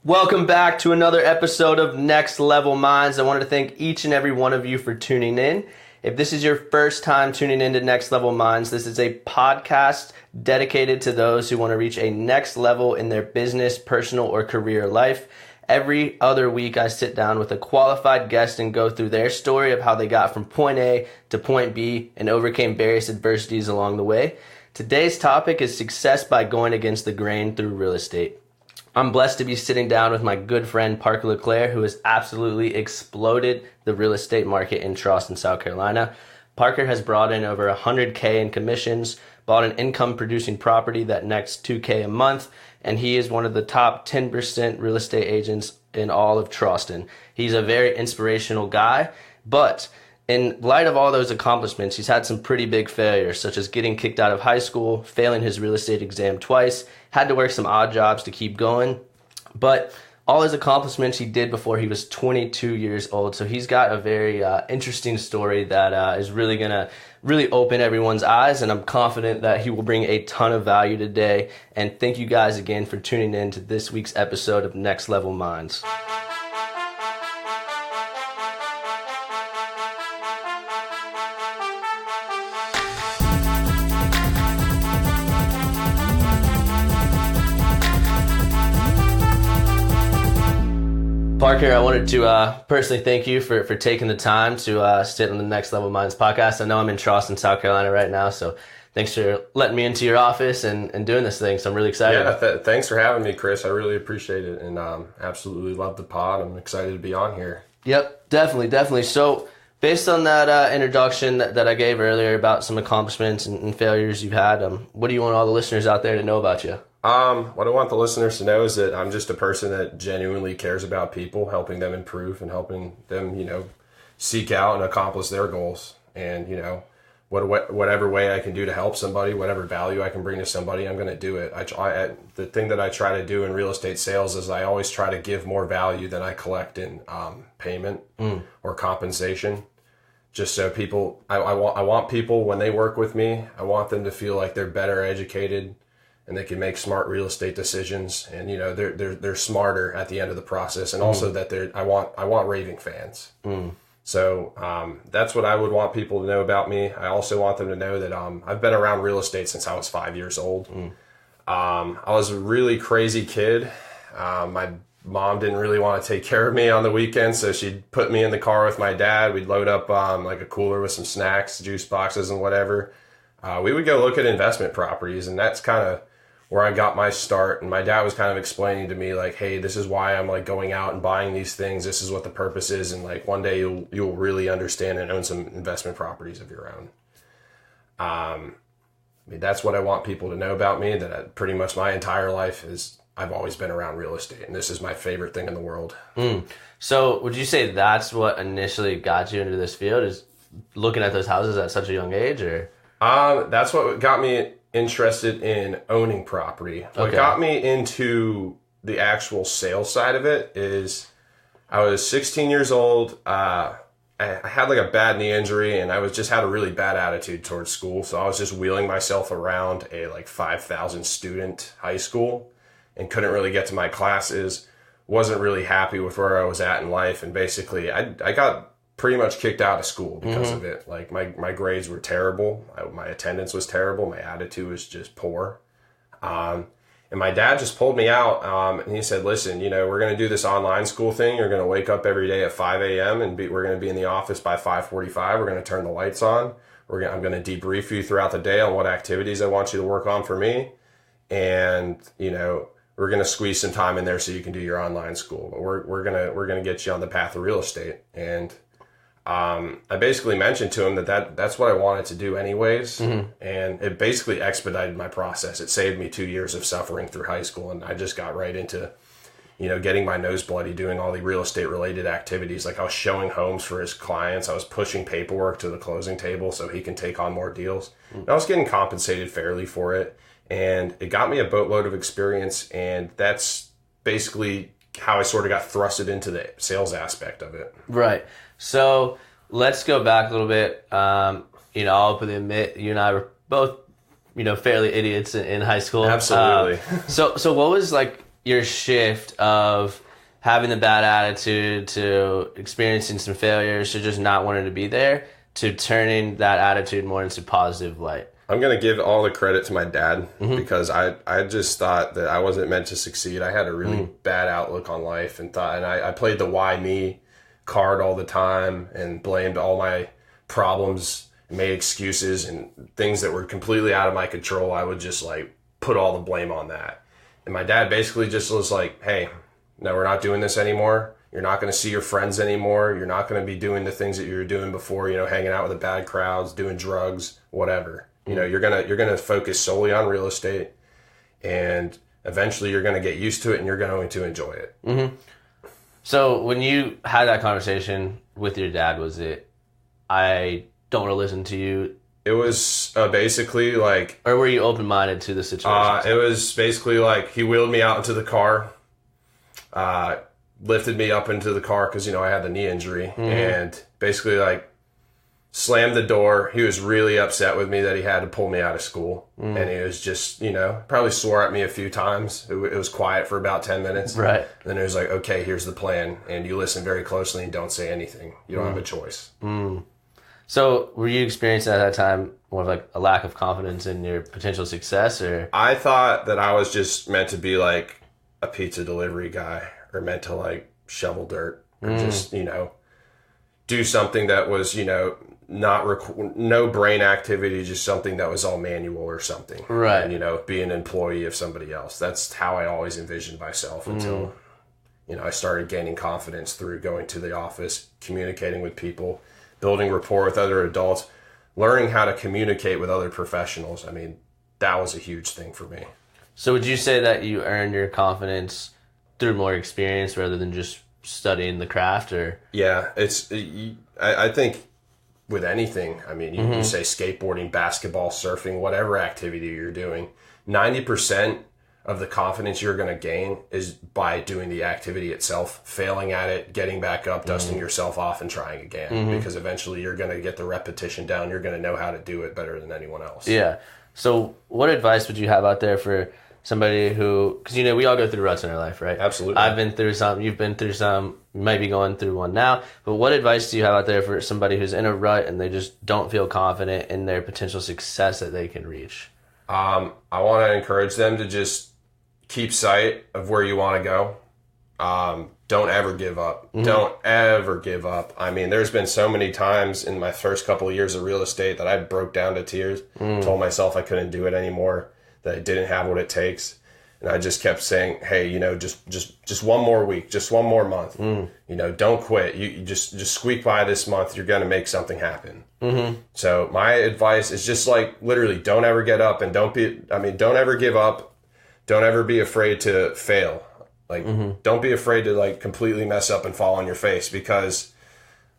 Welcome back to another episode of Next Level Minds. I wanted to thank each and every one of you for tuning in. If this is your first time tuning into Next Level Minds, this is a podcast dedicated to those who want to reach a next level in their business, personal, or career life. Every other week, I sit down with a qualified guest and go through their story of how they got from point A to point B and overcame various adversities along the way. Today's topic is success by going against the grain through real estate. I'm blessed to be sitting down with my good friend Parker LeClaire, who has absolutely exploded the real estate market in Charleston, South Carolina. Parker has brought in over $100K in commissions, bought an income-producing property that nets $2K a month, and he is one of the top 10% real estate agents in all of Charleston. He's a very inspirational guy, but in light of all those accomplishments, he's had some pretty big failures, such as getting kicked out of high school, failing his real estate exam twice, had to work some odd jobs to keep going. But all his accomplishments he did before he was 22 years old. So he's got a very interesting story that is really going to open everyone's eyes. And I'm confident that he will bring a ton of value today. And thank you guys again for tuning in to this week's episode of Next Level Minds. Parker, I wanted to personally thank you for taking the time to sit on the Next Level Minds podcast. I know I'm in Charleston, South Carolina right now, so thanks for letting me into your office and doing this thing. So I'm really excited. Yeah, thanks for having me, Chris. I really appreciate it, and absolutely love the pod. I'm excited to be on here. Yep, definitely. So based on that introduction that I gave earlier about some accomplishments and failures you've had, what do you want all the listeners out there to know about you? What I want the listeners to know is that I'm just a person that genuinely cares about people, helping them improve and helping them, seek out and accomplish their goals. And, whatever way I can do to help somebody, whatever value I can bring to somebody, I'm going to do it. The thing that I try to do in real estate sales is I always try to give more value than I collect in payment or compensation. Just so people, I want people when they work with me, I want them to feel like they're better educated and they can make smart real estate decisions, and they're smarter at the end of the process, and also that I want raving fans. So that's what I would want people to know about me. I also want them to know that I've been around real estate since I was 5 years old. I was a really crazy kid. My mom didn't really want to take care of me on the weekends, so she'd put me in the car with my dad. We'd load up like a cooler with some snacks, juice boxes, and whatever. We would go look at investment properties, and that's kind of where I got my start. And my dad was kind of explaining to me like, hey, this is why I'm like going out and buying these things. This is what the purpose is. And like one day you'll really understand and own some investment properties of your own. That's what I want people to know about me, that pretty much my entire life I've always been around real estate, and this is my favorite thing in the world. So would you say that's what initially got you into this field, is looking at those houses at such a young age, or? That's what got me interested in owning property. What got me into the actual sales side of it is I was 16 years old. I had like a bad knee injury, and I just had a really bad attitude towards school. So I was just wheeling myself around a like 5,000 student high school and couldn't really get to my classes. Wasn't really happy with where I was at in life. And basically I got pretty much kicked out of school because of it. Like my grades were terrible. My attendance was terrible. My attitude was just poor. And my dad just pulled me out. And he said, listen, we're going to do this online school thing. You're going to wake up every day at 5 a.m. and we're going to be in the office by 5:45. We're going to turn the lights on. I'm going to debrief you throughout the day on what activities I want you to work on for me. And, we're going to squeeze some time in there so you can do your online school. But we're going to get you on the path of real estate. And I basically mentioned to him that's what I wanted to do anyways. And it basically expedited my process. It saved me 2 years of suffering through high school. And I just got right into, getting my nose bloody, doing all the real estate related activities. Like I was showing homes for his clients. I was pushing paperwork to the closing table so he can take on more deals. And I was getting compensated fairly for it. And it got me a boatload of experience. And that's basically how I sort of got thrusted into the sales aspect of it. Right. So let's go back a little bit. I'll openly admit you and I were both, fairly idiots in high school. Absolutely. So what was like your shift of having the bad attitude to experiencing some failures to just not wanting to be there to turning that attitude more into positive light? I'm going to give all the credit to my dad because I just thought that I wasn't meant to succeed. I had a really bad outlook on life and I played the why me card all the time and blamed all my problems, made excuses and things that were completely out of my control. I would just like put all the blame on that. And my dad basically just was like, hey, no, we're not doing this anymore. You're not going to see your friends anymore. You're not going to be doing the things that you were doing before, hanging out with the bad crowds, doing drugs, whatever. You're gonna focus solely on real estate, and eventually you're gonna get used to it, and you're going to enjoy it. Mm-hmm. So when you had that conversation with your dad, was it, I don't want to listen to you? It was basically like... Or were you open-minded to the situation? It was basically like he wheeled me out into the car, lifted me up into the car because, I had the knee injury, and basically like slammed the door. He was really upset with me that he had to pull me out of school. And he was just, probably swore at me a few times. It was quiet for about 10 minutes. Right. Then it was like, okay, here's the plan. And you listen very closely and don't say anything. You don't have a choice. So were you experiencing at that time more of like a lack of confidence in your potential success, or? I thought that I was just meant to be like a pizza delivery guy or meant to like shovel dirt or just, do something that was, no brain activity, just something that was all manual or something. Right. And, be an employee of somebody else. That's how I always envisioned myself until, I started gaining confidence through going to the office, communicating with people, building rapport with other adults, learning how to communicate with other professionals. I mean, that was a huge thing for me. So would you say that you earned your confidence through more experience rather than just studying the craft, or? Yeah, I think with anything, I mean, you say skateboarding, basketball, surfing, whatever activity you're doing, 90% of the confidence you're going to gain is by doing the activity itself, failing at it, getting back up, dusting yourself off, and trying again. Because eventually you're going to get the repetition down. You're going to know how to do it better than anyone else. Yeah. So what advice would you have out there for somebody who, because we all go through ruts in our life, right? Absolutely. I've been through some, you've been through some, you might be going through one now, but what advice do you have out there for somebody who's in a rut and they just don't feel confident in their potential success that they can reach? I want to encourage them to just keep sight of where you want to go. Don't ever give up. Don't ever give up. I mean, there's been so many times in my first couple of years of real estate that I broke down to tears, told myself I couldn't do it anymore, that I didn't have what it takes. And I just kept saying, hey, just one more week, just one more month. Don't quit. You just squeak by this month. You're going to make something happen. So my advice is just like literally don't ever get up and don't ever give up. Don't ever be afraid to fail. Like, don't be afraid to like completely mess up and fall on your face, because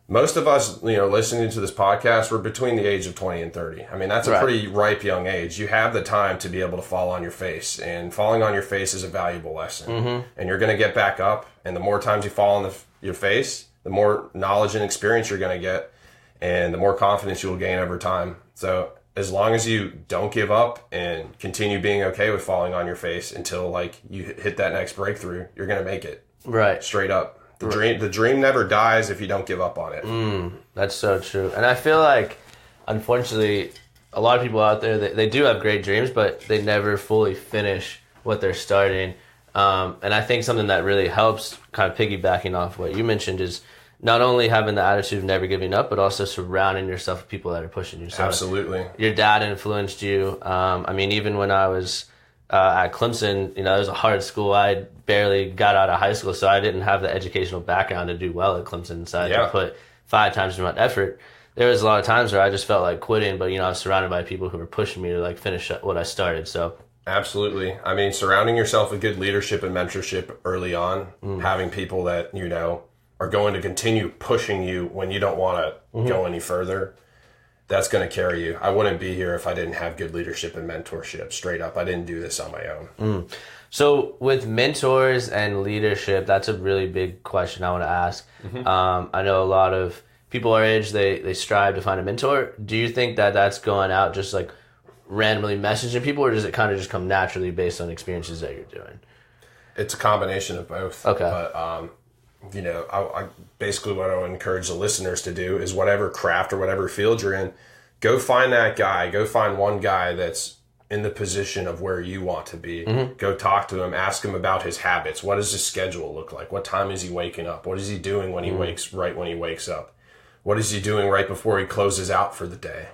most of us, listening to this podcast, we're between the age of 20 and 30. I mean, that's a pretty ripe young age. You have the time to be able to fall on your face, and falling on your face is a valuable lesson. And you're going to get back up. And the more times you fall on your face, the more knowledge and experience you're going to get, and the more confidence you will gain over time. So as long as you don't give up and continue being okay with falling on your face until like you hit that next breakthrough, you're going to make it. Right. Straight up. The dream never dies if you don't give up on it. That's so true. And I feel like, unfortunately, a lot of people out there, they do have great dreams, but they never fully finish what they're starting. And I think something that really helps, kind of piggybacking off what you mentioned, is not only having the attitude of never giving up, but also surrounding yourself with people that are pushing you. So absolutely. Your dad influenced you. I mean, even when I was at Clemson, it was a hard school. I barely got out of high school, so I didn't have the educational background to do well at Clemson. So I had to put 5 times as much effort. There was a lot of times where I just felt like quitting, but I was surrounded by people who were pushing me to like finish what I started. So absolutely. I mean, surrounding yourself with good leadership and mentorship early on, having people that are going to continue pushing you when you don't want to go any further, that's going to carry you. I wouldn't be here if I didn't have good leadership and mentorship. Straight up, I didn't do this on my own. So with mentors and leadership, that's a really big question I want to ask. I know a lot of people our age, they strive to find a mentor. Do you think that that's going out just like randomly messaging people, or does it kind of just come naturally based on experiences that you're doing? It's a combination of both. Okay. But, you know, I basically what I would encourage the listeners to do is whatever craft or whatever field you're in, go find that guy. Go find one guy that's in the position of where you want to be. Go talk to him. Ask him about his habits. What does his schedule look like? What time is he waking up? What is he doing when he when he wakes up? What is he doing right before he closes out for the day?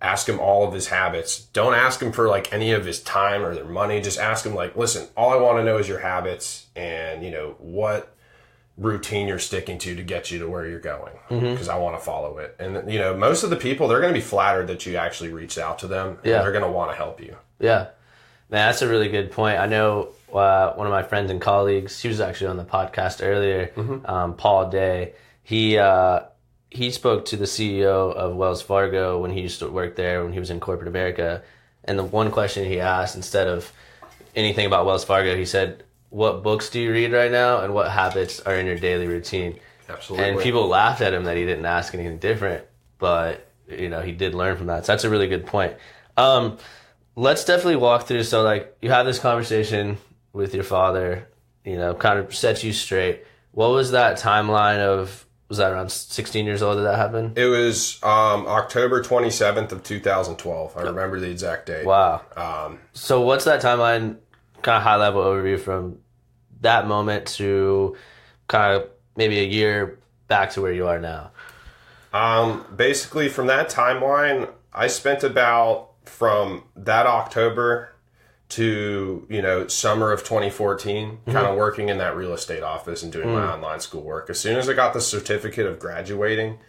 Ask him all of his habits. Don't ask him for like any of his time or their money. Just ask him like, listen, all I want to know is your habits and, you know, what routine you're sticking to get you to where you're going, because I want to follow it. And, you know, most of the people, they're going to be flattered that you actually reached out to them, and they're going to want to help you. Yeah. Man, that's a really good point. I know one of my friends and colleagues, he was actually on the podcast earlier, Paul Day. He spoke to the CEO of Wells Fargo when he used to work there, when he was in corporate America. And the one question he asked, instead of anything about Wells Fargo, he said, what books do you read right now, and what habits are in your daily routine? Absolutely. And people laughed at him that he didn't ask anything different, but, you know, he did learn from that. So that's a really good point. Let's definitely walk through. So, like, you have this conversation with your father, you know, kind of sets you straight. What was that timeline of, was that around 16 years old that that happened? It was October 27th of 2012. I remember the exact date. Wow. So what's that timeline, kind of high-level overview from that moment to kind of maybe a year back to where you are now? Basically, from that timeline, I spent about from that October to, you know, summer of 2014, kind of working in that real estate office and doing my online schoolwork. As soon as I got the certificate of graduating,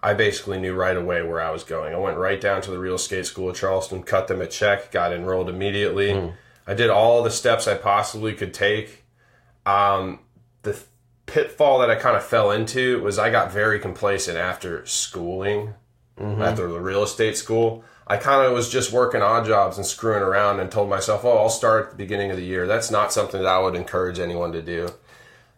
I basically knew right away where I was going. I went right down to the real estate school of Charleston, cut them a check, got enrolled immediately. I did all the steps I possibly could take. The pitfall that I kind of fell into was I got very complacent after schooling, after the real estate school. I kind of was just working odd jobs and screwing around and told myself, oh, I'll start at the beginning of the year. That's not something that I would encourage anyone to do.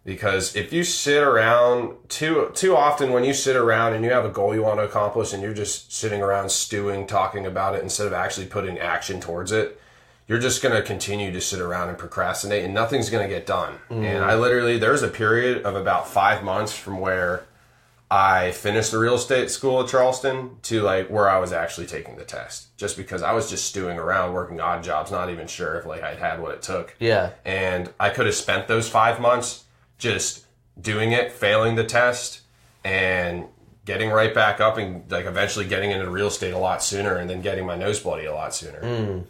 Because if you sit around, too often when you sit around and you have a goal you want to accomplish and you're just sitting around stewing, talking about it instead of actually putting action towards it, you're just going to continue to sit around and procrastinate and nothing's going to get done. And I literally, there's a period of about 5 months from where I finished the real estate school at Charleston to like where I was actually taking the test, just because I was just stewing around working odd jobs, not even sure if like I'd had what it took. Yeah. And I could have spent those 5 months just doing it, failing the test, and getting right back up and like eventually getting into real estate a lot sooner and then getting my nose bloody a lot sooner.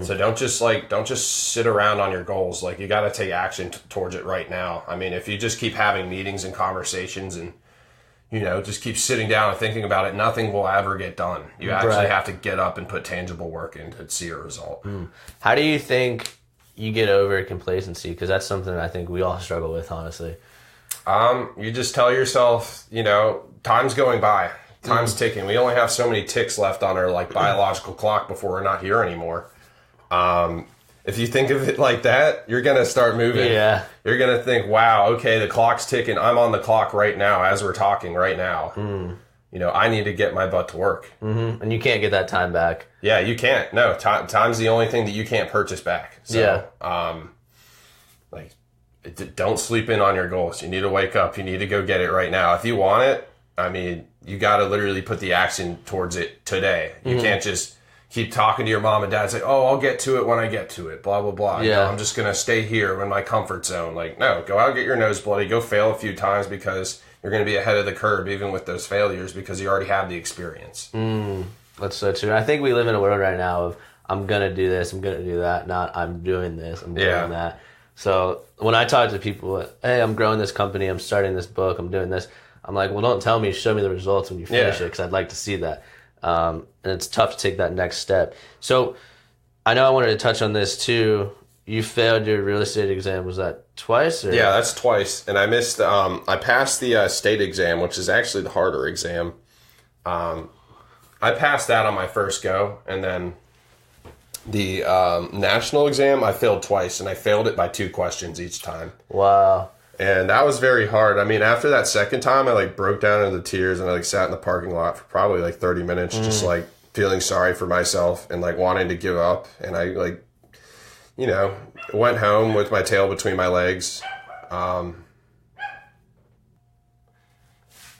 So don't just sit around on your goals. Like, you got to take action towards it right now. I mean, if you just keep having meetings and conversations and, you know, just keep sitting down and thinking about it, nothing will ever get done. You actually have to get up and put tangible work in to see a result. How do you think you get over complacency? Because that's something I think we all struggle with, honestly. You just tell yourself, you know, time's going by. Time's ticking. We only have so many ticks left on our like biological clock before we're not here anymore. If you think of it like that, you're going to start moving. Yeah. You're going to think, wow, okay, the clock's ticking. I'm on the clock right now as we're talking right now. You know, I need to get my butt to work. And you can't get that time back. Yeah, you can't. No, time's the only thing that you can't purchase back. So, don't sleep in on your goals. You need to wake up. You need to go get it right now. If you want it, I mean, you got to literally put the action towards it today. You can't just keep talking to your mom and dad and say, oh, I'll get to it when I get to it, blah, blah, blah. You know, I'm just going to stay here in my comfort zone. Like, no, go out, get your nose bloody, go fail a few times because you're going to be ahead of the curve even with those failures because you already have the experience. That's so true. I think we live in a world right now of I'm going to do this, I'm going to do that, not I'm doing this, I'm doing that. So when I talk to people, hey, I'm growing this company, I'm starting this book, I'm doing this, I'm like, well, don't tell me, show me the results when you finish it because I'd like to see that. And it's tough to take that next step. So I know I wanted to touch on this too. You failed your real estate exam. Was that twice? Or? Yeah, that's twice. And I missed, I passed the state exam, which is actually the harder exam. I passed that on my first go. And then the national exam, I failed twice. And I failed it by 2 questions each time. Wow. And that was very hard. I mean, after that second time, I like broke down into tears and I like sat in the parking lot for probably like 30 minutes, just like feeling sorry for myself and like wanting to give up. And I like, went home with my tail between my legs. And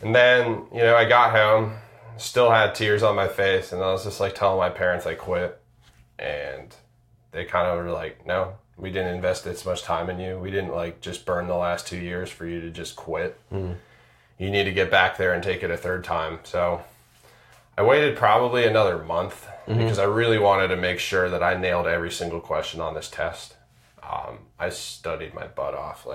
then, I got home, still had tears on my face, and I was just like telling my parents I quit. And they kind of were like, no, we didn't invest this much time in you. We didn't like just burn the last 2 years for you to just quit. You need to get back there and take it a third time. So I waited probably another month because I really wanted to make sure that I nailed every single question on this test. I studied my butt off,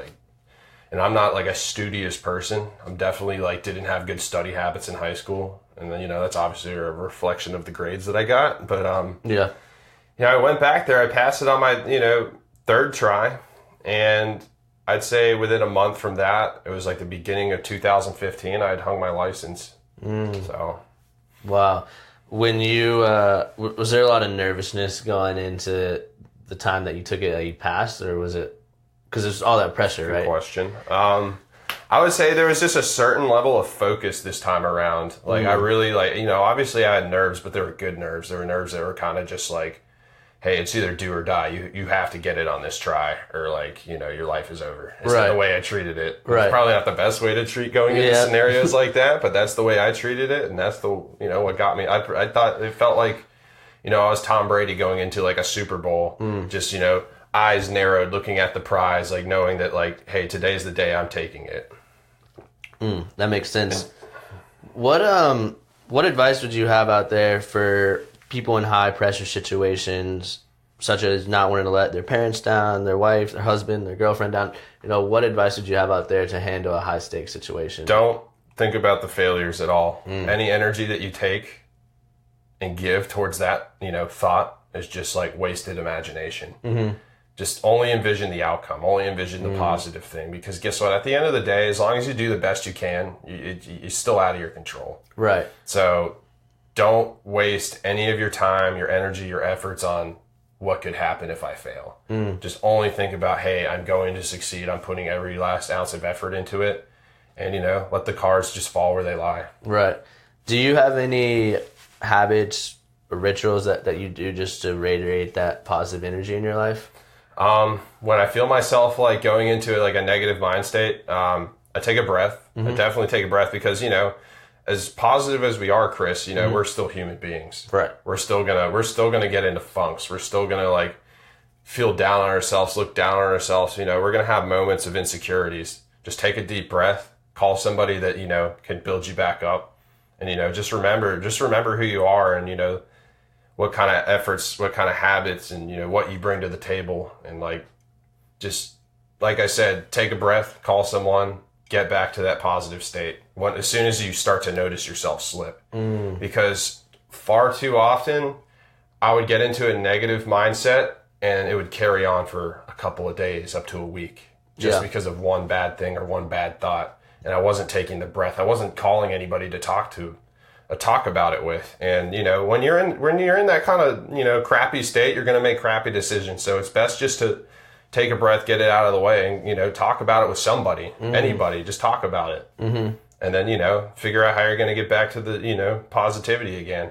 and I'm not like a studious person. I'm definitely didn't have good study habits in high school. And then, that's obviously a reflection of the grades that I got. But, I went back there, I passed it on my, third try. And I'd say within a month from that, it was like the beginning of 2015, I had hung my license. So. Wow. When you, was there a lot of nervousness going into the time that you took it, that you passed, or was it, because there's all that pressure, right? Good question. I would say there was just a certain level of focus this time around. I really obviously I had nerves, but they were good nerves. There were nerves that were kind of just like, hey, it's either do or die. You have to get it on this try, or your life is over. It's the way I treated it. It's probably not the best way to treat going into scenarios like that, but that's the way I treated it, and that's the what got me. I thought it felt like I was Tom Brady going into like a Super Bowl, just eyes narrowed, looking at the prize, knowing that hey, today's the day I'm taking it. That makes sense. What advice would you have out there for people in high pressure situations, such as not wanting to let their parents down, their wife, their husband, their girlfriend down? What advice would you have out there to handle a high stakes situation? Don't think about the failures at all. Any energy that you take and give towards that, thought is just wasted imagination. Just only envision the outcome, only envision the positive thing, because guess what? At the end of the day, as long as you do the best you can, you're still out of your control. Right. So don't waste any of your time, your energy, your efforts on what could happen if I fail. Just only think about, hey, I'm going to succeed. I'm putting every last ounce of effort into it, and let the cards just fall where they lie. Right. Do you have any habits or rituals that you do just to radiate that positive energy in your life? When I feel myself going into a negative mind state, I take a breath. I definitely take a breath because, as positive as we are, Chris, we're still human beings. Right. We're still gonna get into funks. We're still gonna feel down on ourselves, look down on ourselves. We're gonna have moments of insecurities. Just take a deep breath, call somebody that, can build you back up. And, just remember who you are, and, what kind of efforts, what kind of habits, and, what you bring to the table. And just like I said, take a breath, call someone, get back to that positive state as soon as you start to notice yourself slip. Because far too often I would get into a negative mindset and it would carry on for a couple of days up to a week just because of one bad thing or one bad thought. And I wasn't taking the breath. I wasn't calling anybody to talk about it with. And when you're in that kind of crappy state, you're going to make crappy decisions. So it's best just to take a breath, get it out of the way, and talk about it with somebody, anybody. Just talk about it, and then figure out how you're going to get back to the positivity again.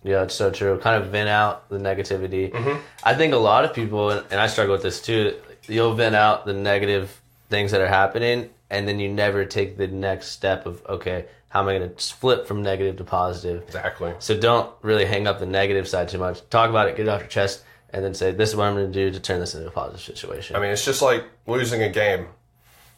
Yeah, it's so true. Kind of vent out the negativity. I think a lot of people, and I struggle with this too. You'll vent out the negative things that are happening, and then you never take the next step of, okay, how am I going to flip from negative to positive? Exactly. So don't really hang up the negative side too much. Talk about it, get it off your chest, and then say, this is what I'm going to do to turn this into a positive situation. It's just like losing a game.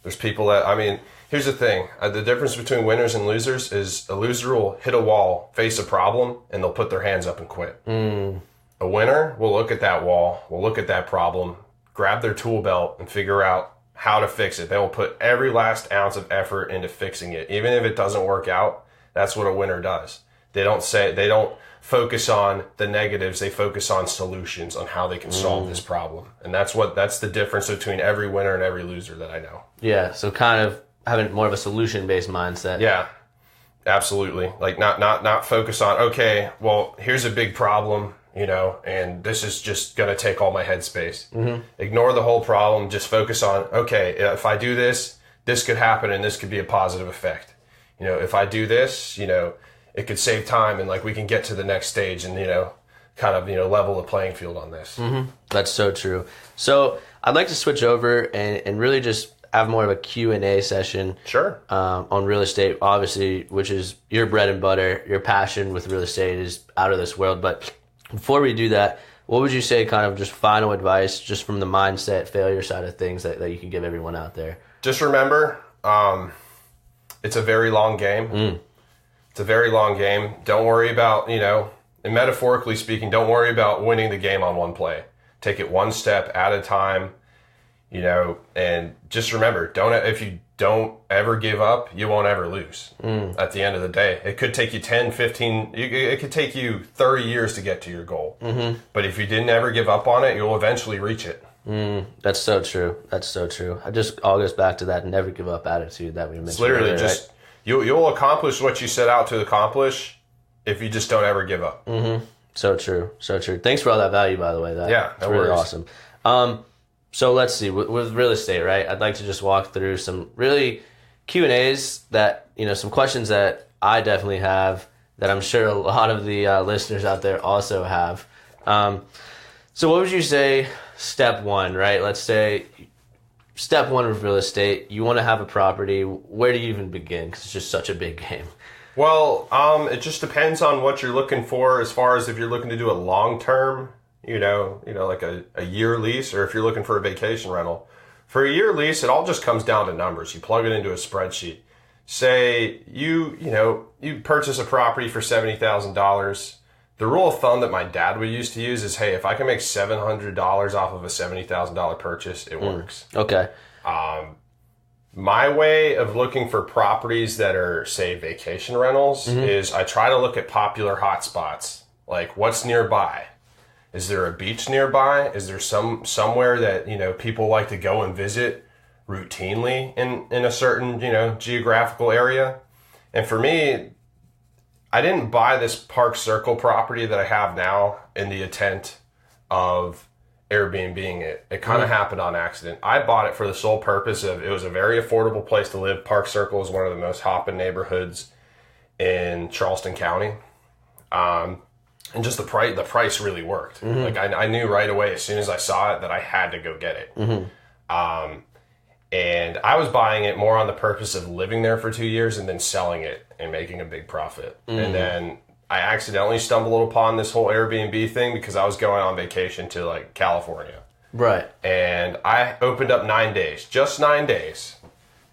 There's people that, here's the thing. The difference between winners and losers is a loser will hit a wall, face a problem, and they'll put their hands up and quit. A winner will look at that wall, will look at that problem, grab their tool belt, and figure out how to fix it. They will put every last ounce of effort into fixing it. Even if it doesn't work out, that's what a winner does. They don't focus on the negatives, they focus on solutions, on how they can solve this problem. And that's the difference between every winner and every loser that I know. Yeah, so kind of having more of a solution-based mindset. Yeah, absolutely. Not focus on, okay, well, here's a big problem, and this is just going to take all my headspace. Ignore the whole problem, just focus on, okay, if I do this, this could happen and this could be a positive effect. If I do this, it could save time and we can get to the next stage and, kind of, level the playing field on this. That's so true. So I'd like to switch over and really just have more of a Q&A session. Sure. On real estate, obviously, which is your bread and butter. Your passion with real estate is out of this world. But before we do that, what would you say kind of just final advice just from the mindset failure side of things that you can give everyone out there? Just remember, it's a very long game. It's a very long game. Don't worry about, and metaphorically speaking, don't worry about winning the game on one play. Take it one step at a time, and just remember, if you don't ever give up, you won't ever lose at the end of the day. It could take you 10, 15, it could take you 30 years to get to your goal. But if you didn't ever give up on it, you'll eventually reach it. That's so true. That's so true. I just all goes back to that never give up attitude that we mentioned. It's literally earlier, just, right? You'll accomplish what you set out to accomplish if you just don't ever give up. So true. So true. Thanks for all that value, by the way. That's really awesome. So let's see, with real estate, right? I'd like to just walk through some really Q&As that, some questions that I definitely have that I'm sure a lot of the listeners out there also have. So what would you say step one, right? Let's say step one of real estate, you want to have a property. Where do you even begin? Because it's just such a big game. Well, it just depends on what you're looking for as far as if you're looking to do a long-term, like a year lease, or if you're looking for a vacation rental. For a year lease, it all just comes down to numbers. You plug it into a spreadsheet. Say you purchase a property for $70,000. The rule of thumb that my dad would used to use is, hey, if I can make $700 off of a $70,000 purchase, it works. Okay. My way of looking for properties that are, say, vacation rentals is I try to look at popular hotspots. Like, what's nearby? Is there a beach nearby? Is there somewhere that, people like to go and visit routinely in a certain, geographical area? And for me, I didn't buy this Park Circle property that I have now in the intent of Airbnb-ing it. It kind of happened on accident. I bought it for the sole purpose of it was a very affordable place to live. Park Circle is one of the most hopping neighborhoods in Charleston County. And just the price really worked. Like I knew right away as soon as I saw it that I had to go get it. And I was buying it more on the purpose of living there for 2 years and then selling it and making a big profit. And then I accidentally stumbled upon this whole Airbnb thing because I was going on vacation to like California. Right. And I opened up 9 days, just 9 days.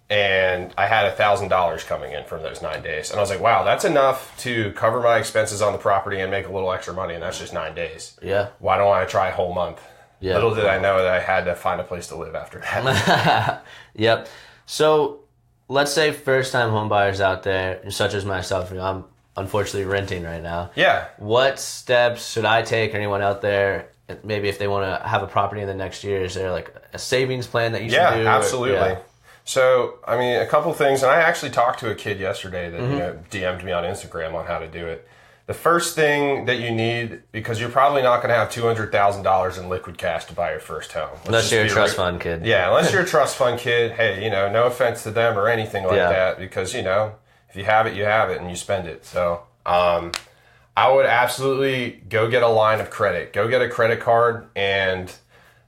And I had $1,000 coming in from those 9 days. And I was like, wow, that's enough to cover my expenses on the property and make a little extra money. And that's just 9 days. Yeah. Why don't I try a whole month? Yeah. Little did I know that I had to find a place to live after that. Yep. So let's say first-time home buyers out there, such as myself, I'm unfortunately renting right now. Yeah. What steps should I take, or anyone out there, maybe if they want to have a property in the next year? Is there like a savings plan that you should do? Yeah, absolutely. So, I mean, a couple things, and I actually talked to a kid yesterday that DM'd me on Instagram on how to do it. The first thing that you need, because you're probably not going to have $200,000 in liquid cash to buy your first home. Unless you're a trust fund kid. Yeah, unless you're a trust fund kid. Hey, no offense to them or anything like that, because, if you have it, you have it, and you spend it. So, I would absolutely go get a line of credit. Go get a credit card, and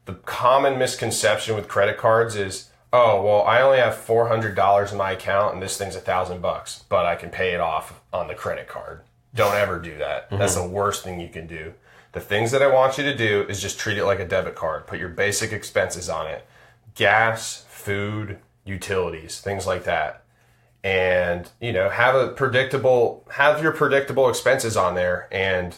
the common misconception with credit cards is, oh, well, I only have $400 in my account, and this thing's $1,000, but I can pay it off on the credit card. Don't ever do that. That's the worst thing you can do. The things that I want you to do is just treat it like a debit card. Put your basic expenses on it. Gas, food, utilities, things like that. And, have your predictable expenses on there. And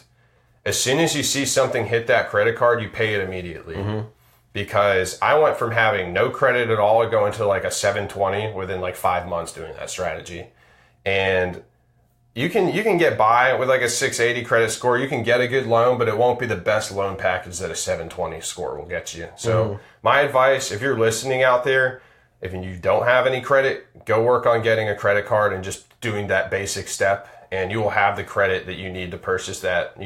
as soon as you see something hit that credit card, you pay it immediately. Because I went from having no credit at all going to like a 720 within like 5 months doing that strategy. And you can get by with like a 680 credit score. You can get a good loan, but it won't be the best loan package that a 720 score will get you. So my advice, if you're listening out there, if you don't have any credit, go work on getting a credit card and just doing that basic step, and you will have the credit that you need to purchase that,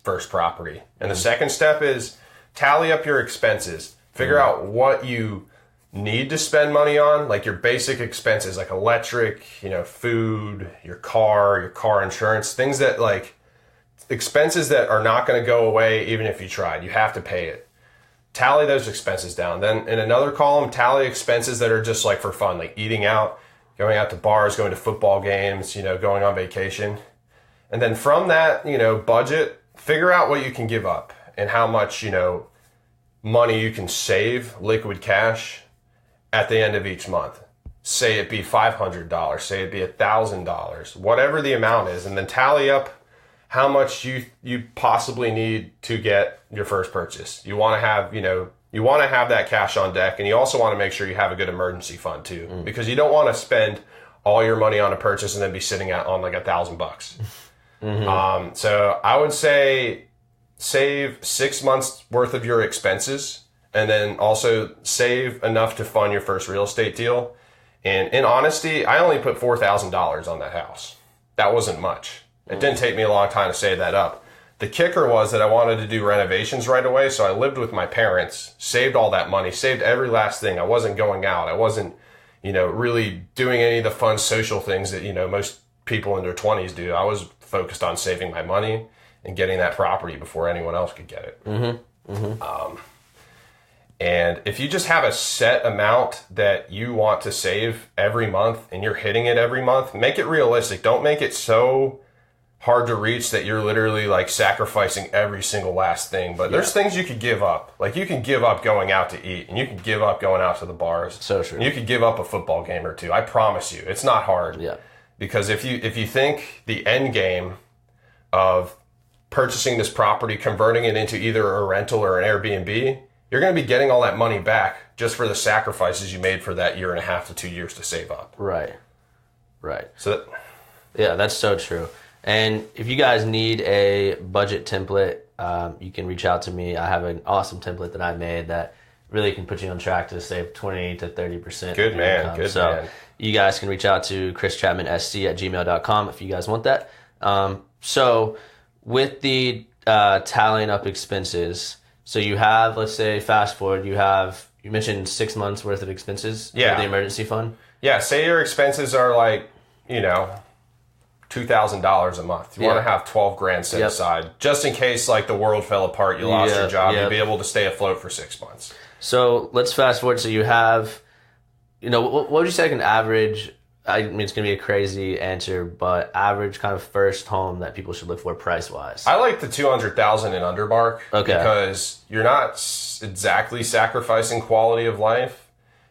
first property. And the second step is tally up your expenses. Figure out what you need to spend money on, like your basic expenses, like electric, food, your car insurance, things that like expenses that are not going to go away even if you tried. You have to pay it. Tally those expenses down. Then in another column, tally expenses that are just like for fun, like eating out, going out to bars, going to football games, going on vacation. And then from that, budget, figure out what you can give up and how much, money you can save, liquid cash, at the end of each month. Say it be $500, say it be $1,000, whatever the amount is, and then tally up how much you possibly need to get your first purchase. You want to have, you want to have that cash on deck, and you also want to make sure you have a good emergency fund too, because you don't want to spend all your money on a purchase and then be sitting on like $1,000. So I would say save 6 months worth of your expenses, and then also save enough to fund your first real estate deal. And in honesty, I only put $4,000 on that house. That wasn't much. It didn't take me a long time to save that up. The kicker was that I wanted to do renovations right away, so I lived with my parents, saved all that money, saved every last thing. I wasn't going out. I wasn't, really doing any of the fun social things that, most people in their 20s do. I was focused on saving my money and getting that property before anyone else could get it. And if you just have a set amount that you want to save every month and you're hitting it every month, make it realistic. Don't make it so hard to reach that you're literally like sacrificing every single last thing. But there's things you could give up. Like you can give up going out to eat, and you can give up going out to the bars. So true. And you could give up a football game or two. I promise you, it's not hard. Yeah. Because if you think the end game of purchasing this property, converting it into either a rental or an Airbnb, you're going to be getting all that money back just for the sacrifices you made for that 1.5 to 2 years to save up. Right. So yeah, that's so true. And if you guys need a budget template, you can reach out to me. I have an awesome template that I made that really can put you on track to save 20 to 30%. Good man. You guys can reach out to chrischapmansc@gmail.com if you guys want that. So with the tallying up expenses, so you have, let's say, fast forward, you mentioned 6 months worth of expenses for the emergency fund. Yeah, say your expenses are like, $2,000 a month. You want to have 12 grand set aside just in case like the world fell apart, you lost your job, you'd be able to stay afloat for 6 months. So let's fast forward. So you have, what would you say like an average, I mean, it's going to be a crazy answer, but average kind of first home that people should look for price-wise? I like the 200,000 and under mark because you're not exactly sacrificing quality of life,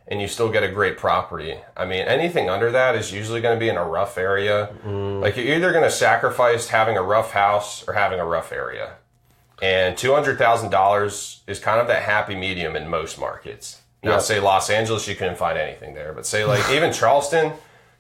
and you still get a great property. I mean, anything under that is usually going to be in a rough area. Like you're either going to sacrifice having a rough house or having a rough area. And $200,000 is kind of that happy medium in most markets. Now, say Los Angeles, you couldn't find anything there. But say like even Charleston,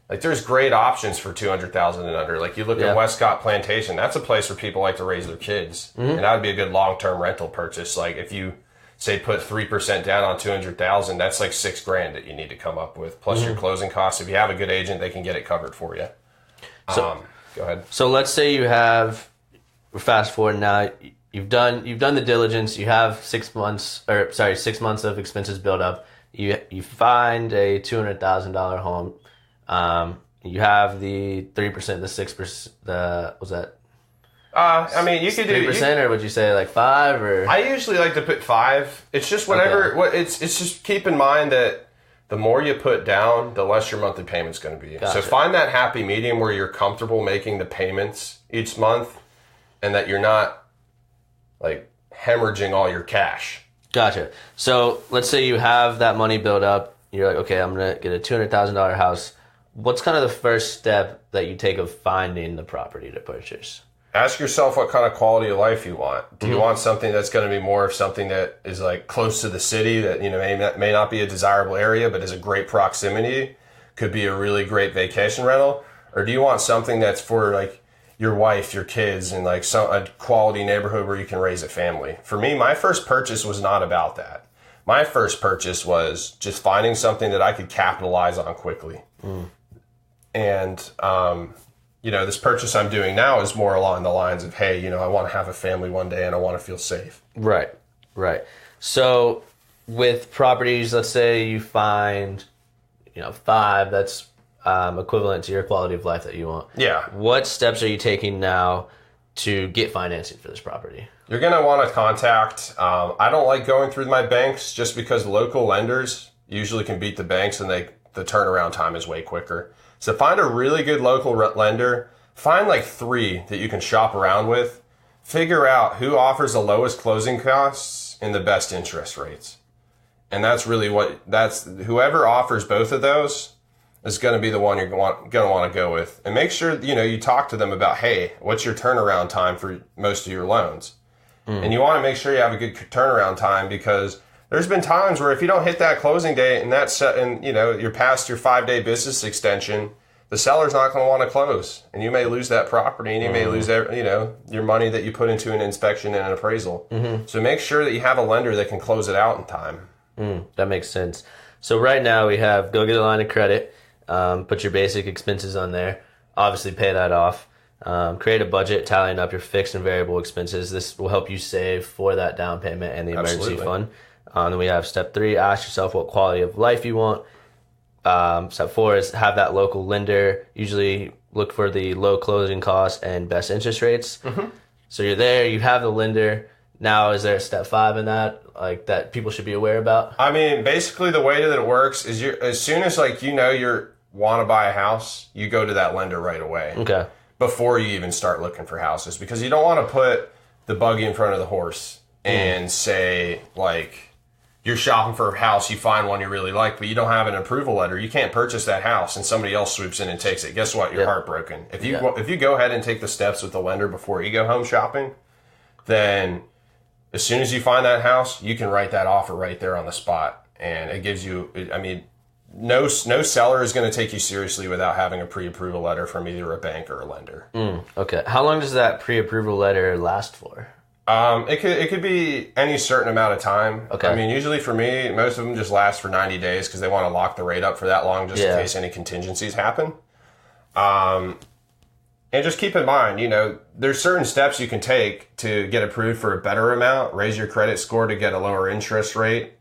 like there's great options for 200,000 and under. Like you look at Westcott Plantation, that's a place where people like to raise their kids. And that would be a good long-term rental purchase. Like if you say put 3% down on 200,000, that's like $6,000 that you need to come up with, plus your closing costs. If you have a good agent, they can get it covered for you. Go ahead. So let's say you have, fast forward now, you've done the diligence, you have 6 months of expenses built up. You find a $200,000 home. You have the 3%, the 6%, was that? I mean, you could do 3%, or would you say like 5? Or I usually like to put 5. It's just whatever. It's just keep in mind that the more you put down, the less your monthly payment's going to be. Gotcha. So find that happy medium where you're comfortable making the payments each month, and that you're not like hemorrhaging all your cash. Gotcha. So let's say you have that money built up. You're like, okay, I'm gonna get a $200,000 house. What's kind of the first step that you take of finding the property to purchase? Ask yourself what kind of quality of life you want. Do you want something that's going to be more of something that is like close to the city that may not be a desirable area but is a great proximity, could be a really great vacation rental, or do you want something that's for like your wife, your kids, and like a quality neighborhood where you can raise a family? For me, my first purchase was not about that. My first purchase was just finding something that I could capitalize on quickly. And this purchase I'm doing now is more along the lines of, hey, I want to have a family one day and I want to feel safe. Right. So with properties, let's say you find, 5 that's equivalent to your quality of life that you want. Yeah. What steps are you taking now to get financing for this property? You're going to want to contact, I don't like going through my banks just because local lenders usually can beat the banks and the turnaround time is way quicker. So find a really good local lender. Find like 3 that you can shop around with. Figure out who offers the lowest closing costs and the best interest rates. And that's really whoever offers both of those is going to be the one you're going to want to go with. And make sure, you talk to them about, hey, what's your turnaround time for most of your loans? And you want to make sure you have a good turnaround time, because there's been times where if you don't hit that closing date and you're past your 5-day business extension, the seller's not going to want to close, and you may lose that property, and you may lose your money that you put into an inspection and an appraisal. So make sure that you have a lender that can close it out in time. That makes sense. So right now we have go get a line of credit, put your basic expenses on there, obviously pay that off. Create a budget, tallying up your fixed and variable expenses. This will help you save for that down payment and the emergency fund. Then we have step 3, ask yourself what quality of life you want. Step 4 is have that local lender. Usually look for the low closing costs and best interest rates. So you're there, you have the lender. Now, is there a step 5 in that, like that people should be aware about? I mean, basically the way that it works is as soon as you want to buy a house, you go to that lender right away. Okay. Before you even start looking for houses, because you don't want to put the buggy in front of the horse and say, like, you're shopping for a house, you find one you really like, but you don't have an approval letter. You can't purchase that house, and somebody else swoops in and takes it. Guess what? You're heartbroken. If you go ahead and take the steps with the lender before you go home shopping, then as soon as you find that house, you can write that offer right there on the spot, and it gives you. I mean, no seller is going to take you seriously without having a pre-approval letter from either a bank or a lender. Okay. How long does that pre-approval letter last for? It could be any certain amount of time. Okay. I mean, usually for me, most of them just last for 90 days because they want to lock the rate up for that long just in case any contingencies happen. And just keep in mind, there's certain steps you can take to get approved for a better amount, raise your credit score to get a lower interest rate.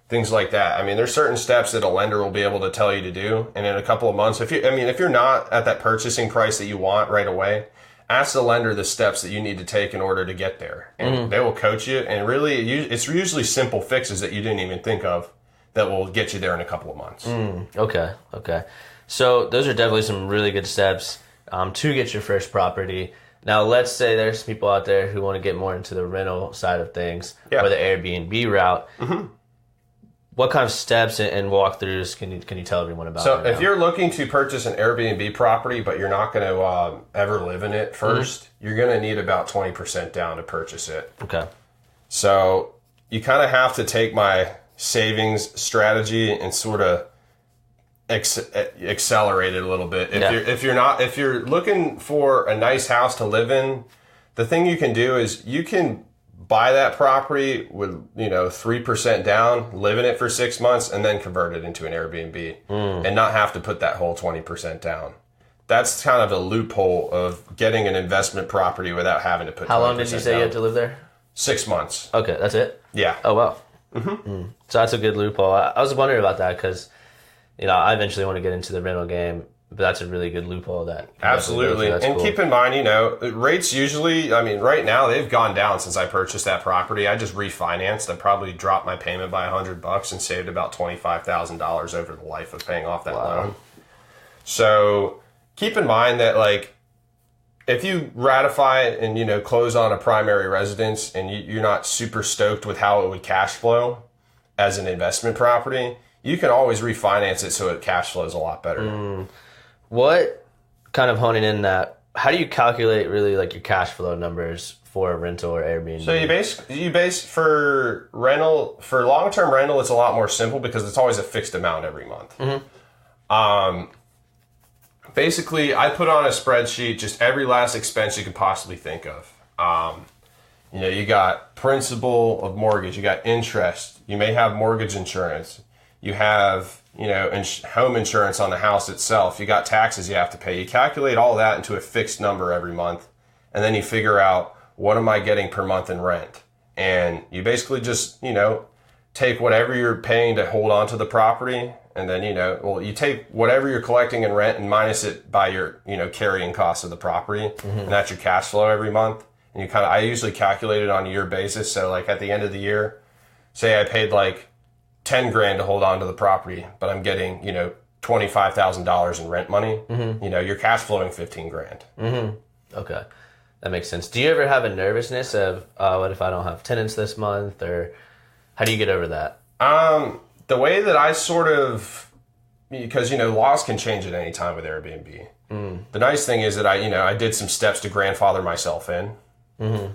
Things like that. I mean, there's certain steps that a lender will be able to tell you to do. And in a couple of months, if you're not at that purchasing price that you want right away, ask the lender the steps that you need to take in order to get there. And they will coach you. And really, it's usually simple fixes that you didn't even think of that will get you there in a couple of months. Okay. So those are definitely some really good steps to get your first property. Now, let's say there's people out there who want to get more into the rental side of things or the Airbnb route. What kind of steps and walkthroughs can you tell everyone about? So if you're looking to purchase an Airbnb property, but you're not going to ever live in it first, you're going to need about 20% down to purchase it. Okay. So you kind of have to take my savings strategy and sort of accelerate it a little bit. If you're looking for a nice house to live in, the thing you can do is you can buy that property with 3% down, live in it for 6 months, and then convert it into an Airbnb and not have to put that whole 20% down. That's kind of a loophole of getting an investment property without having to put 20% down. How long did you say you had to live there? 6 months. Okay, that's it? Yeah. Oh, wow. So that's a good loophole. I was wondering about that because, I eventually want to get into the rental game. But that's a really good loophole that... Absolutely. And cool. Keep in mind, rates usually, right now they've gone down since I purchased that property. I just refinanced. I probably dropped my payment by $100 and saved about $25,000 over the life of paying off that loan. So keep in mind that, if you ratify it and, close on a primary residence and you're not super stoked with how it would cash flow as an investment property, you can always refinance it so it cash flows a lot better. What kind of honing in that? How do you calculate really your cash flow numbers for a rental or Airbnb? So you base for rental, for long-term rental, it's a lot more simple because it's always a fixed amount every month. Basically, I put on a spreadsheet just every last expense you could possibly think of. You got principal of mortgage, you got interest, you may have mortgage insurance, you have home insurance on the house itself. You got taxes you have to pay. You calculate all that into a fixed number every month, and then you figure out what am I getting per month in rent. And you basically just, take whatever you're paying to hold on to the property and then, you take whatever you're collecting in rent and minus it by your, carrying cost of the property, and that's your cash flow every month. And I usually calculate it on a year basis. So like at the end of the year, say I paid like 10 grand to hold on to the property, but I'm getting, $25,000 in rent money, you're cash flowing 15 grand. Okay. That makes sense. Do you ever have a nervousness of, what if I don't have tenants this month, or how do you get over that? The way that I because, laws can change at any time with Airbnb. The nice thing is that I did some steps to grandfather myself in,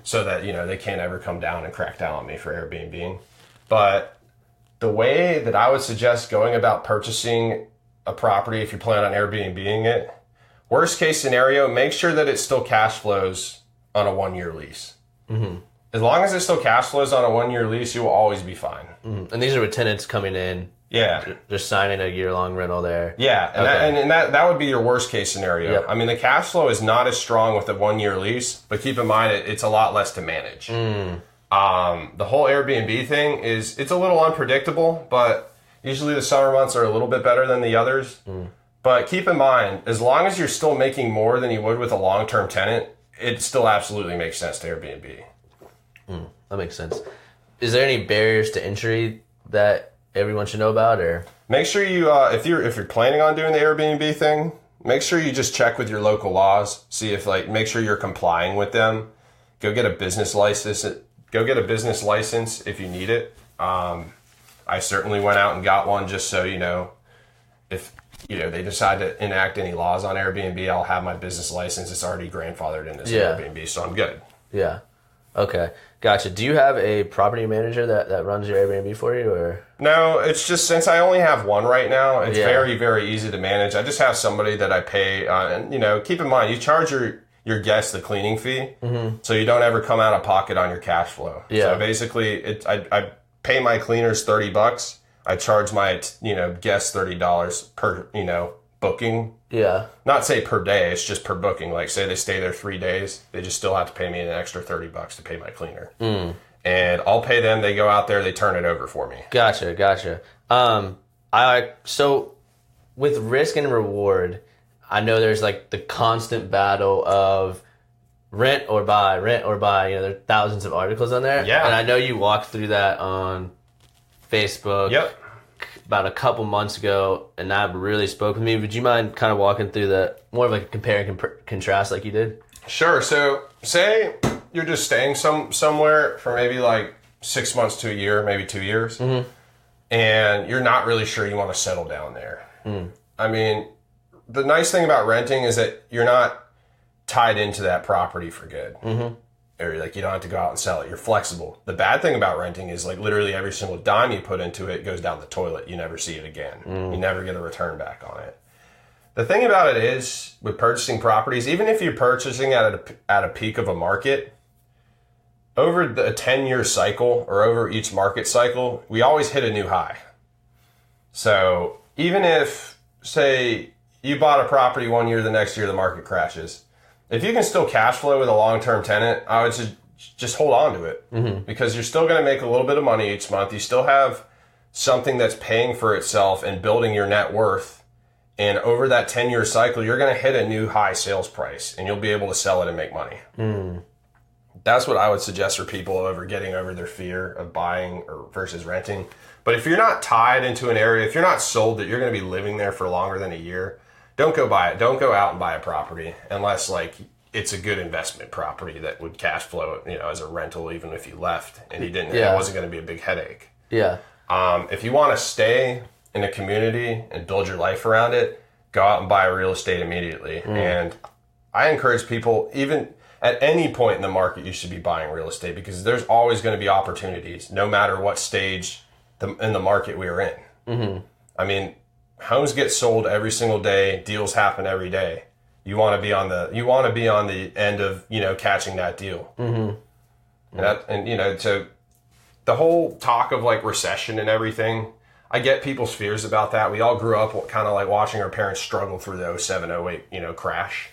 so that, they can't ever come down and crack down on me for Airbnb. But the way that I would suggest going about purchasing a property, if you plan on Airbnb-ing it, worst case scenario, make sure that it still cash flows on a 1-year lease. As long as it still cash flows on a 1-year lease, you will always be fine. And these are with tenants coming in. Yeah. Just signing a year-long rental there. Yeah, and that would be your worst case scenario. Yep. I mean, the cash flow is not as strong with a 1-year lease, but keep in mind it's a lot less to manage. The whole Airbnb thing it's a little unpredictable, but usually the summer months are a little bit better than the others. But keep in mind, as long as you're still making more than you would with a long-term tenant, it still absolutely makes sense to Airbnb. That makes sense. Is there any barriers to entry that everyone should know about, or? Make sure you, if you're planning on doing the Airbnb thing, make sure you just check with your local laws. See if make sure you're complying with them. Go get a business license. If you need it. I certainly went out and got one just so if they decide to enact any laws on Airbnb, I'll have my business license. It's already grandfathered in as Airbnb, so I'm good. Yeah. Okay. Gotcha. Do you have a property manager that runs your Airbnb for you, or? No, it's just since I only have one right now, it's very, very easy to manage. I just have somebody that I pay, and keep in mind, you charge your guests the cleaning fee, so you don't ever come out of pocket on your cash flow. Yeah. So basically, I pay my cleaners $30. I charge my guests $30 per booking. Yeah. Not say per day, it's just per booking. Like say they stay there 3 days, they just still have to pay me an extra $30 to pay my cleaner. And I'll pay them, they go out there, they turn it over for me. Gotcha. So with risk and reward, I know there's like the constant battle of rent or buy. There are thousands of articles on there. Yeah. And I know you walked through that on Facebook. Yep. About a couple months ago, and that really spoke with me. Would you mind kind of walking through that, more of like a compare and contrast like you did? Sure. So say you're just staying somewhere for maybe like 6 months to a year, maybe 2 years, and you're not really sure you want to settle down there. I mean, the nice thing about renting is that you're not tied into that property for good. Or like you don't have to go out and sell it. You're flexible. The bad thing about renting is like literally every single dime you put into it goes down the toilet. You never see it again. You never get a return back on it. The thing about it is with purchasing properties, even if you're purchasing at a peak of a market, over the 10-year cycle or over each market cycle, we always hit a new high. So even if, say, you bought a property 1 year, the next year the market crashes, if you can still cash flow with a long-term tenant, I would just hold on to it because you're still going to make a little bit of money each month. You still have something that's paying for itself and building your net worth. And over that 10-year cycle, you're going to hit a new high sales price and you'll be able to sell it and make money. That's what I would suggest for people over getting over their fear of buying or versus renting. But if you're not tied into an area, if you're not sold that you're going to be living there for longer than a year, don't go buy it. Don't go out and buy a property unless like it's a good investment property that would cash flow, as a rental, even if you left and you didn't, it wasn't going to be a big headache. Yeah. If you want to stay in a community and build your life around it, go out and buy real estate immediately. And I encourage people, even at any point in the market, you should be buying real estate because there's always going to be opportunities, no matter what stage in the market we are in. I mean, homes get sold every single day. Deals happen every day. You want to be on the end of catching that deal. And so the whole talk of like recession and everything, I get people's fears about that. We all grew up kind of like watching our parents struggle through the 07, 08 crash.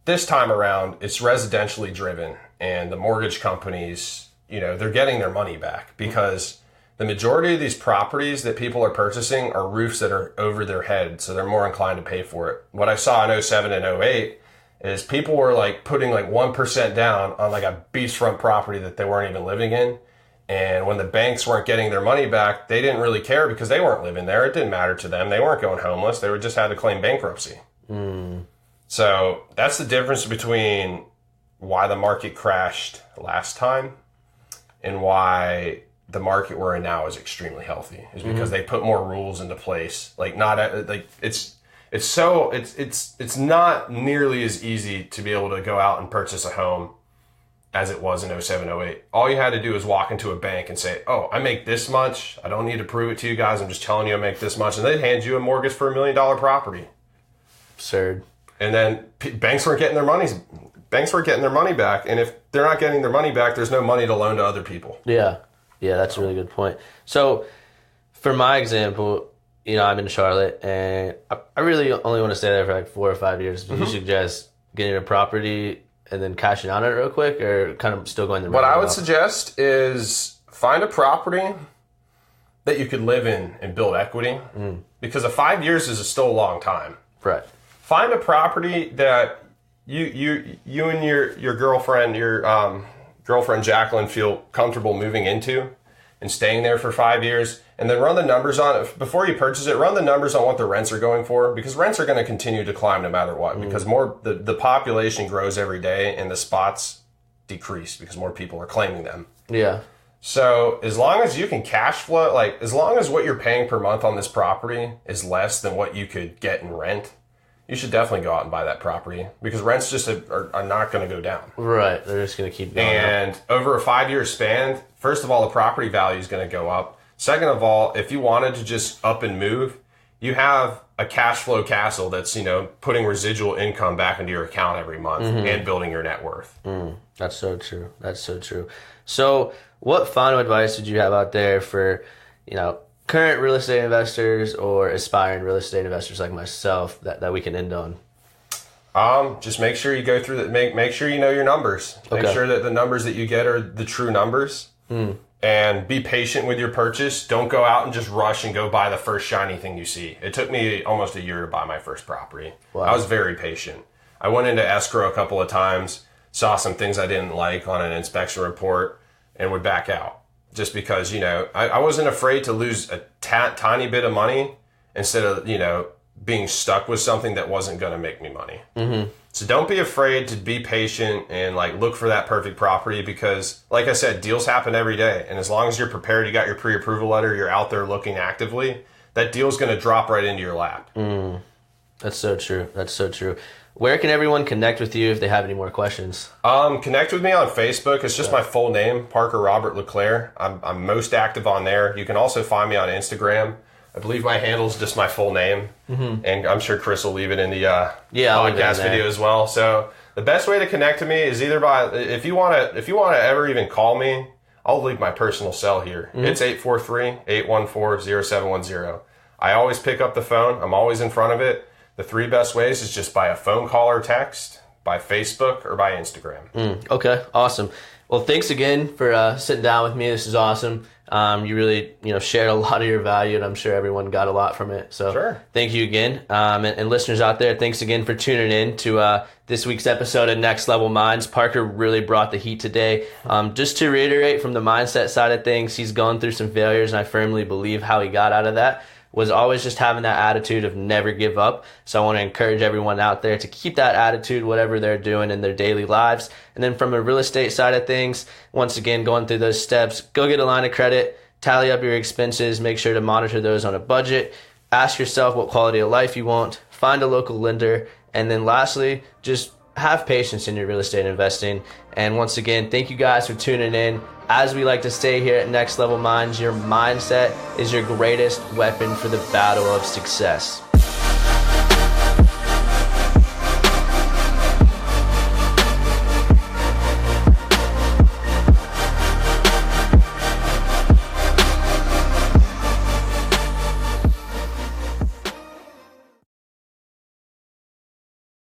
This time around, it's residentially driven, and the mortgage companies, they're getting their money back because the majority of these properties that people are purchasing are roofs that are over their head, so they're more inclined to pay for it. What I saw in '07 and '08 is people were like putting like 1% down on like a beachfront property that they weren't even living in. And when the banks weren't getting their money back, they didn't really care because they weren't living there. It didn't matter to them. They weren't going homeless. They just had to claim bankruptcy. So that's the difference between why the market crashed last time and why the market we're in now is extremely healthy, is because they put more rules into place. Like it's not nearly as easy to be able to go out and purchase a home as it was in '07, '08. All you had to do was walk into a bank and say, oh, I make this much. I don't need to prove it to you guys. I'm just telling you I make this much. And they'd hand you a mortgage for $1 million property. Absurd. And then banks weren't getting their money back. And if they're not getting their money back, there's no money to loan to other people. Yeah. Yeah, that's a really good point. So for my example, I'm in Charlotte, and I really only want to stay there for like 4 or 5 years. Do you suggest getting a property and then cashing out on it real quick, or kind of still going the route? What I would suggest is find a property that you could live in and build equity, because 5 years is still a long time. Right. Find a property that you and your girlfriend, girlfriend Jacqueline, feel comfortable moving into and staying there for 5 years, and then run the numbers on it. Before you purchase it, run the numbers on what the rents are going for, because rents are going to continue to climb no matter what, because the population grows every day and the spots decrease because more people are claiming them. Yeah. So as long as you can cash flow, like as long as what you're paying per month on this property is less than what you could get in rent, you should definitely go out and buy that property, because rents just are not going to go down. Right. They're just going to keep going And up. Over a 5 year span, first of all, the property value is going to go up. Second of all, if you wanted to just up and move, you have a cash flow castle that's, putting residual income back into your account every month and building your net worth. That's so true. That's so true. So what final advice would you have out there for, current real estate investors or aspiring real estate investors like myself that we can end on? Just make sure you go through that. Make sure you know your numbers. Make sure that the numbers that you get are the true numbers. And be patient with your purchase. Don't go out and just rush and go buy the first shiny thing you see. It took me almost a year to buy my first property. Wow. I was very patient. I went into escrow a couple of times, saw some things I didn't like on an inspection report, and would back out. Just because, I wasn't afraid to lose a tiny bit of money instead of, being stuck with something that wasn't going to make me money. So don't be afraid to be patient and look for that perfect property, because like I said, deals happen every day. And as long as you're prepared, you got your pre-approval letter, you're out there looking actively, that deal's going to drop right into your lap. That's so true. That's so true. Where can everyone connect with you if they have any more questions? Connect with me on Facebook. It's just my full name, Parker Robert LeClaire. I'm most active on there. You can also find me on Instagram. I believe my handle is just my full name, and I'm sure Chris will leave it in the podcast video as well. So the best way to connect to me is either by, if you want to ever even call me, I'll leave my personal cell here. It's 843-814-0710. I always pick up the phone. I'm always in front of it. The 3 best ways is just by a phone call or text, by Facebook, or by Instagram. Okay, awesome. Well, thanks again for sitting down with me. This is awesome. You really, shared a lot of your value, and I'm sure everyone got a lot from it. So sure. Thank you again. And listeners out there, thanks again for tuning in to this week's episode of Next Level Minds. Parker really brought the heat today. Just to reiterate, from the mindset side of things, he's gone through some failures, and I firmly believe how he got out of that was always just having that attitude of never give up. So I want to encourage everyone out there to keep that attitude, whatever they're doing in their daily lives. And then from a real estate side of things, once again, going through those steps, go get a line of credit, tally up your expenses, make sure to monitor those on a budget, ask yourself what quality of life you want, find a local lender, and then lastly, just have patience in your real estate investing. And once again, thank you guys for tuning in. As we like to say here at Next Level Minds, your mindset is your greatest weapon for the battle of success.